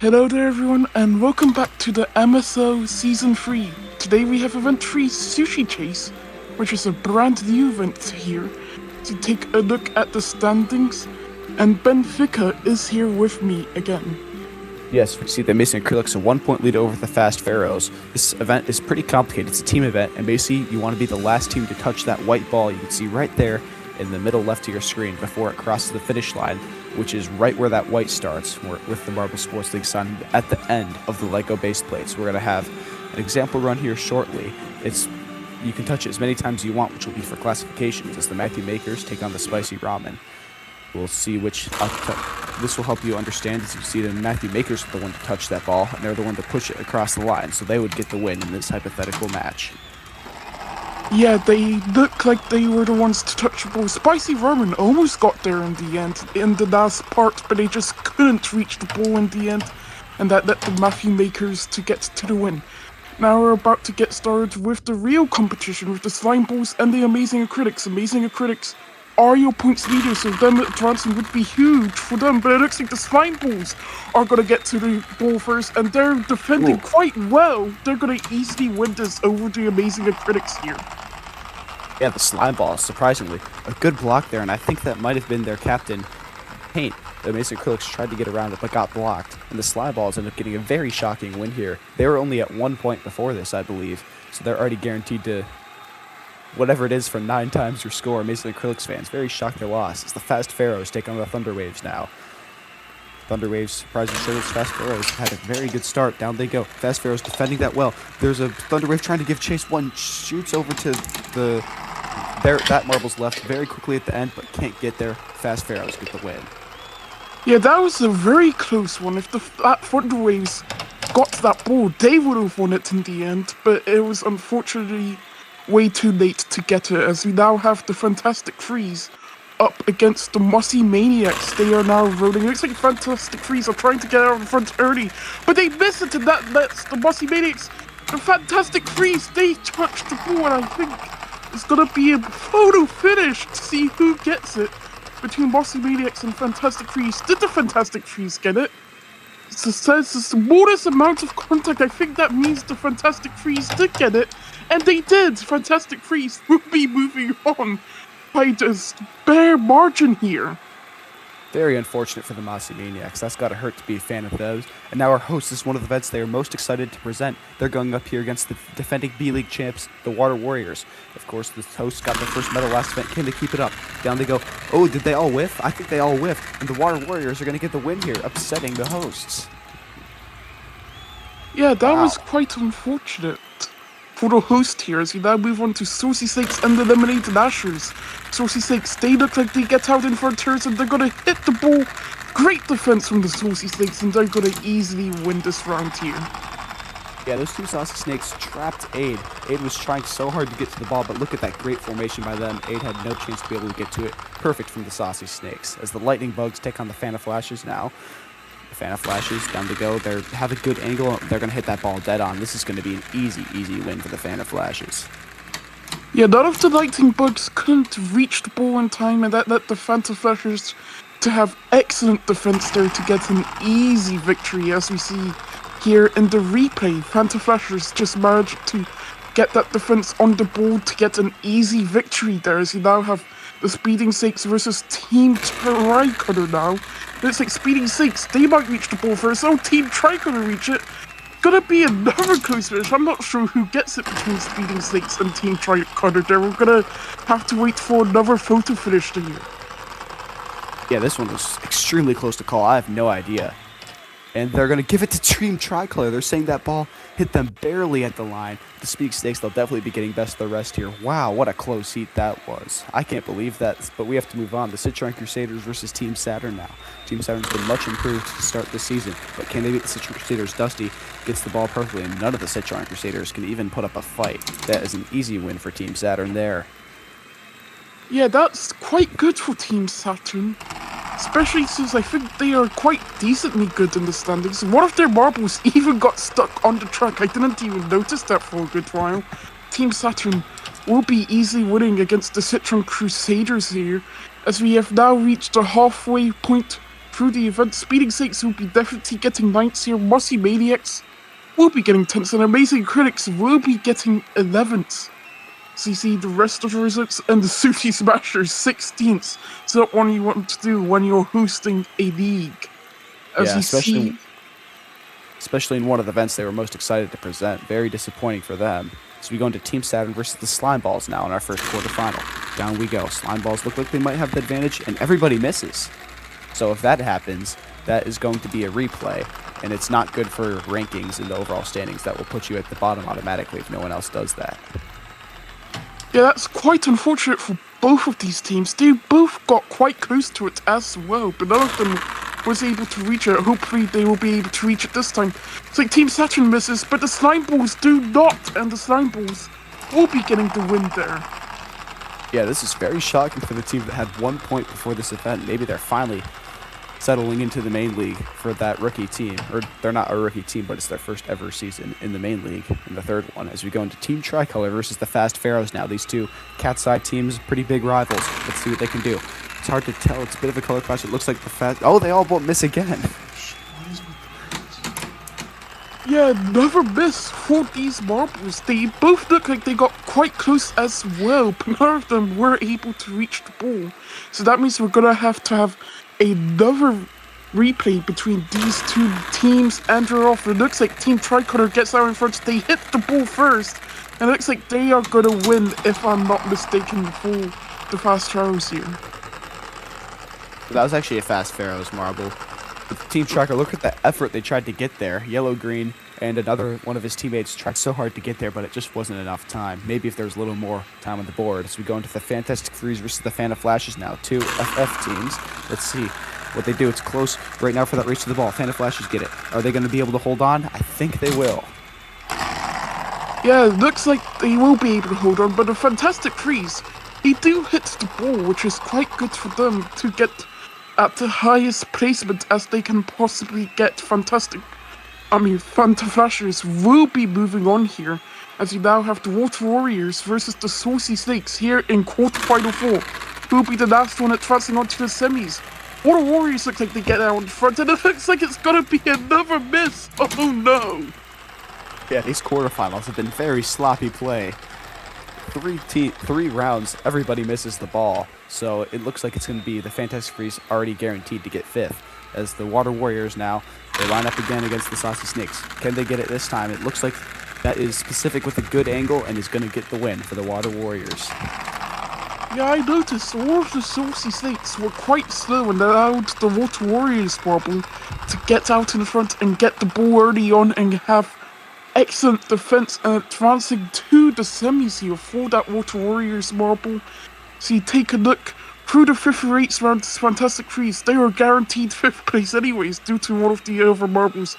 Hello there everyone and welcome back to the MSO Season 3. Today we have event 3 Sushi Chase, which is a brand new event here to take a look at the standings, and Benfica is here with me again. Yes, we see the Amazing Acrylics a 1-point lead over the Fast Pharaohs. This event is pretty complicated. It's a team event, and basically you want to be the last team to touch that white ball you can see right there in the middle left of your screen before it crosses the finish line, which is right where that white starts, with the Marble Sports League sign at the end of the Lego base plate. So we're going to have an example run here shortly. You can touch it as many times as you want, which will be for classifications, as the Matthew Makers take on the Spicy Ramen. We'll see which this will help you understand. As you see, the Matthew Makers are the one to touch that ball, and they're the one to push it across the line, so they would get the win in this hypothetical match. Yeah, they look like they were the ones to touch the ball. Spicy Ramen almost got there in the end, in the last part, but they just couldn't reach the ball in the end, and that led the Matthew Makers to get to the win. Now we're about to get started with the real competition, with the slime balls and the Amazing Acrylics. Amazing Acrylics are your points leaders, so them advancing would be huge for them, but it looks like the slime balls are gonna get to the ball first, and they're defending quite well. They're gonna easily win this over the Amazing Acrylics here. Yeah, the slime ball, surprisingly. A good block there, and I think that might have been their captain, Paint. The Amazing Acrylics tried to get around it, but got blocked, and the slime balls ended up getting a very shocking win here. They were only at 1 point before this, I believe, so they're already guaranteed to whatever it is for 9 times your score. Amazing Acrylics fans very shocked they lost. It's the Fast Pharaohs take on the Thunder Waves now. Thunder Waves, surprising shoulders. Fast Pharaohs had a very good start. Down they go. Fast Pharaohs defending that well. There's a Thunder Wave trying to give chase. One shoots over to that marble's left very quickly at the end, but can't get there. Fast Pharaohs get the win. Yeah, that was a very close one. If that Thunder Waves got to that ball, they would have won it in the end, but it was unfortunately way too late to get it, as we now have the Fantastic Freeze up against the Mossy Maniacs. They are now rolling. It looks like Fantastic Freeze are trying to get out in front early, but they miss it, and that lets the Mossy Maniacs, the Fantastic Freeze, they touch the ball, and I think it's gonna be a photo finish to see who gets it between Mossy Maniacs and Fantastic Freeze. Did the Fantastic Freeze get it? It says the smallest amount of contact. I think that means the Fantastic Freeze did get it, and they did. Fantastic Freeze will be moving on by just bare margin here. Very unfortunate for the Mossy Maniacs. That's got to hurt to be a fan of those. And now our host is one of the events they are most excited to present. They're going up here against the defending B-League champs, the Water Warriors. Of course, the hosts got their first medal last event. Can they keep it up? Down they go. Oh, did they all whiff? I think they all whiffed. And the Water Warriors are going to get the win here, upsetting the hosts. Yeah, that was quite unfortunate for the host here, as we now move on to Sushi Chase and the Lemonade Dashers. Sushi Chase, they look like they get out in front here, and they're gonna hit the ball. Great defense from the Sushi Chase, and they're gonna easily win this round here. Yeah, those two Saucy Snakes trapped Aid. Aid was trying so hard to get to the ball, but look at that great formation by them. Aid had no chance to be able to get to it. Perfect from the Saucy Snakes. As the Lightning Bugs take on the Fan of Flashes now. The Fan of Flashes, down to go. They have a good angle. They're going to hit that ball dead on. This is going to be an easy win for the Fan of Flashes. Yeah, none of the Lightning Bugs couldn't reach the ball in time, and that led the Fan of Flashes to have excellent defense there to get an easy victory, as we see here in the replay. Fan of Flashes just managed to get that defense on the ball to get an easy victory there, as you now have the Speeding Snakes versus Team Tricolor now. Looks like Speeding Snakes, they might reach the ball first. Oh, Team Tricolor reach it. Gonna be another close finish. I'm not sure who gets it between Speeding Snakes and Team Tricolor there. We're gonna have to wait for another photo finish to here. Yeah, this one was extremely close to call. I have no idea. And they're going to give it to Team Tricolor. They're saying that ball hit them barely at the line. The Speak Snakes, they'll definitely be getting best of the rest here. Wow, what a close heat that was. I can't believe that, but we have to move on. The Citron Crusaders versus Team Saturn now. Team Saturn's been much improved to start this season, but can they beat the Citron Crusaders? Dusty gets the ball perfectly, and none of the Citron Crusaders can even put up a fight. That is an easy win for Team Saturn there. Yeah, that's quite good for Team Saturn. Especially since I think they are quite decently good in the standings. One of their marbles even got stuck on the track. I didn't even notice that for a good while. Team Saturn will be easily winning against the Citron Crusaders here, as we have now reached the halfway point through the event. Speeding Snakes will be definitely getting 9th here. Mossy Maniacs will be getting 10th, and Amazing Critics will be getting 11th. So you see the rest of the results, and the Sushi Smashers 16th. So that's what you want to do when you're hosting a league. As Yeah, you see, especially in one of the events they were most excited to present. Very disappointing for them. So we go into Team Saturn versus the Slime Balls now in our first quarterfinal. Down we go. Slime Balls look like they might have the advantage, and everybody misses. So if that happens, that is going to be a replay, and it's not good for rankings in the overall standings. That will put you at the bottom automatically if no one else does that. yeah, that's quite unfortunate for both of these teams. They both got quite close to it as well, but none of them was able to reach it. Hopefully they will be able to reach it this time. It's like Team Saturn misses, but the Slime Balls do not, and the Slime Balls will be getting the win there. Yeah, this is very shocking for the team that had 1 point before this event. Maybe they're finally settling into the main league for that rookie team. Or they're not a rookie team, but it's their first ever season in the main league, in the third one, as we go into Team Tricolor versus the Fast Pharaohs now. These two cat-side teams, pretty big rivals. Let's see what they can do. It's hard to tell. It's a bit of a color clash. It looks like the Fast... Oh, they all won't miss again. Yeah, another miss for these marbles. They both look like they got quite close as well, but none of them were able to reach the ball. So that means we're gonna have to have another replay between these two teams, and they're off. It looks like Team Tricolor gets out in front. They hit the ball first, and it looks like they are gonna win, if I'm not mistaken, for the Fast Pharaohs here. That was actually a Fast Pharaohs marble. But Team Tracker, look at the effort they tried to get there. Yellow Green and another one of his teammates tried so hard to get there, but it just wasn't enough time. Maybe if there was a little more time on the board. As we go into the Fantastic Freeze versus the Fanta Flashes now. Two FF teams. Let's see what they do. It's close right now for that race to the ball. Fanta Flashes get it. Are they going to be able to hold on? I think they will. Yeah, it looks like they will be able to hold on, but a Fantastic Freeze, they do hit the ball, which is quite good for them to get at the highest placement as they can possibly get. Fanta Flashers will be moving on here, as you now have the Water Warriors versus the Saucy Snakes here in quarterfinal 4, who will be the last one advancing onto the semis. Water Warriors look like they get out in front, and it looks like it's gonna be another miss. Oh no! Yeah, these quarterfinals have been very sloppy play. Three rounds, everybody misses the ball. So it looks like it's going to be the Fantastic Freeze already guaranteed to get 5th. As the Water Warriors now, they line up again against the Saucy Snakes. Can they get it this time? It looks like that is specific with a good angle and is going to get the win for the Water Warriors. Yeah, I noticed all of the Saucy Snakes were quite slow and allowed the Water Warriors marble to get out in front and get the ball early on and have excellent defense and advancing to the semis here for that Water Warriors marble. So you take a look through the 5th or 8th round, this Fantastic Freeze. They were guaranteed 5th place anyways due to one of the other marbles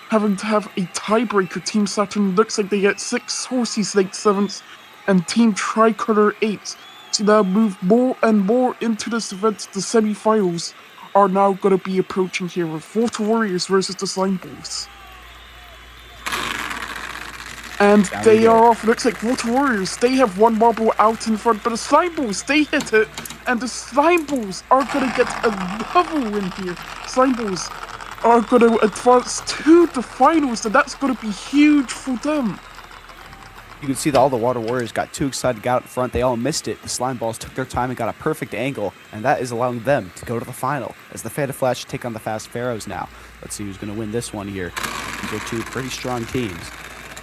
having to have a tiebreaker. Team Saturn looks like they get 6, Saucy Snakes 7th, and Team Tricolor 8th. So now move more and more into this event. The semi-finals are now going to be approaching here with Water Warriors versus the Slime Balls. And they are off. Looks like Water Warriors, they have one marble out in front, but the Slime Balls, they hit it, and the Slime Balls are going to get another win here. Slime Balls are going to advance to the finals, and that's going to be huge for them. You can see that all the Water Warriors got too excited, got out in front. They all missed it. The Slime Balls took their time and got a perfect angle, and that is allowing them to go to the final as the Fanta Flash take on the Fast Pharaohs now. Let's see who's going to win this one here. These are two pretty strong teams.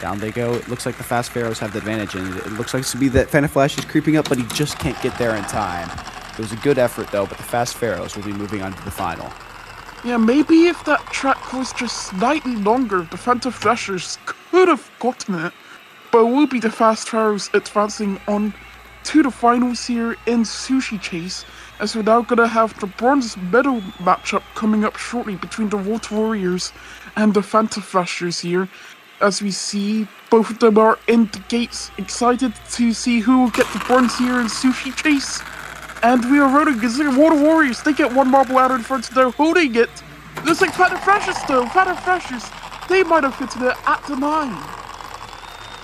Down they go. It looks like the Fast Pharaohs have the advantage, and it looks like to be that Fanta Flash is creeping up, but he just can't get there in time. It was a good effort, though, but the Fast Pharaohs will be moving on to the final. Yeah, maybe if that track was just slightly longer, the Fanta Flashers could have gotten it. But it will be the Fast Pharaohs advancing on to the finals here in Sushi Chase, as we're now going to have the bronze medal matchup coming up shortly between the Water Warriors and the Fanta Flashers here. As we see, both of them are in the gates, excited to see who will get the bronze here in Sushi Chase. And we are running against the Water Warriors. They get one marble out in front, they're holding it. Looks like Fanta Flashers though. Fanta Flashers, they might have hit it at the 9.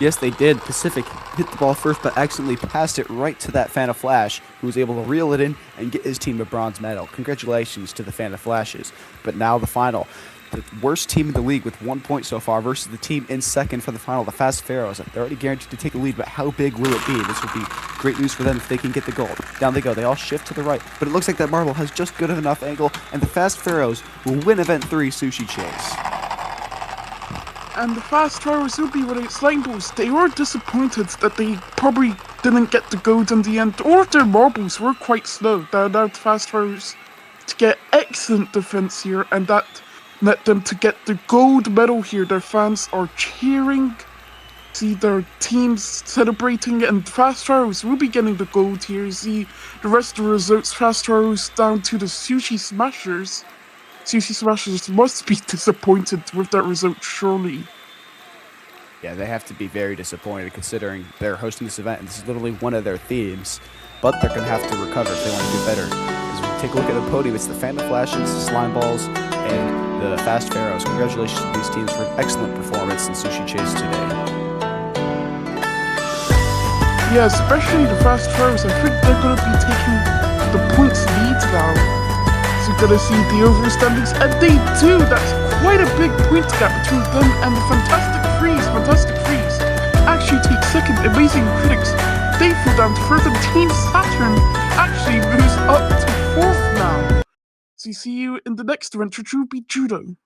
Yes, they did. Pacific hit the ball first, but accidentally passed it right to that Fan of Flash, who was able to reel it in and get his team a bronze medal. Congratulations to the Fan of Flashes. But now the final. The worst team in the league with 1 point so far versus the team in second for the final, the Fast Pharaohs. They're already guaranteed to take the lead, but how big will it be? This will be great news for them if they can get the gold. Down they go. They all shift to the right, but it looks like that marble has just good enough angle, and the Fast Pharaohs will win Event 3 Sushi Chase. And the Fast Pharaohs will be with slime balls. They were disappointed that they probably didn't get the gold in the end, or their marbles were quite slow. They allowed the Fast Pharaohs to get excellent defense here, and that let them to get the gold medal here. Their fans are cheering, see their teams celebrating, and Fast Pharaohs will be getting the gold here. See the rest of the results, Fast Pharaohs down to the Sushi Smashers. Sushi Smashers must be disappointed with that result, surely. Yeah, they have to be very disappointed considering they're hosting this event and this is literally one of their themes. But they're going to have to recover if they want to do better. As we take a look at the podium, it's the Phantom Flashes, the Slime Balls, and the Fast Pharaohs. Congratulations to these teams for an excellent performance in Sushi Chase today. Yeah, especially the Fast Pharaohs. I think they're going to be taking the points lead now. So you're going to see the overall standings, and they do! That's quite a big point gap between them and the Fantastic Freeze. Fantastic Freeze actually takes second. Amazing Critics, they fall down to third, and Team Saturn actually moves up to fourth now. So see you in the next event, which will be Judo.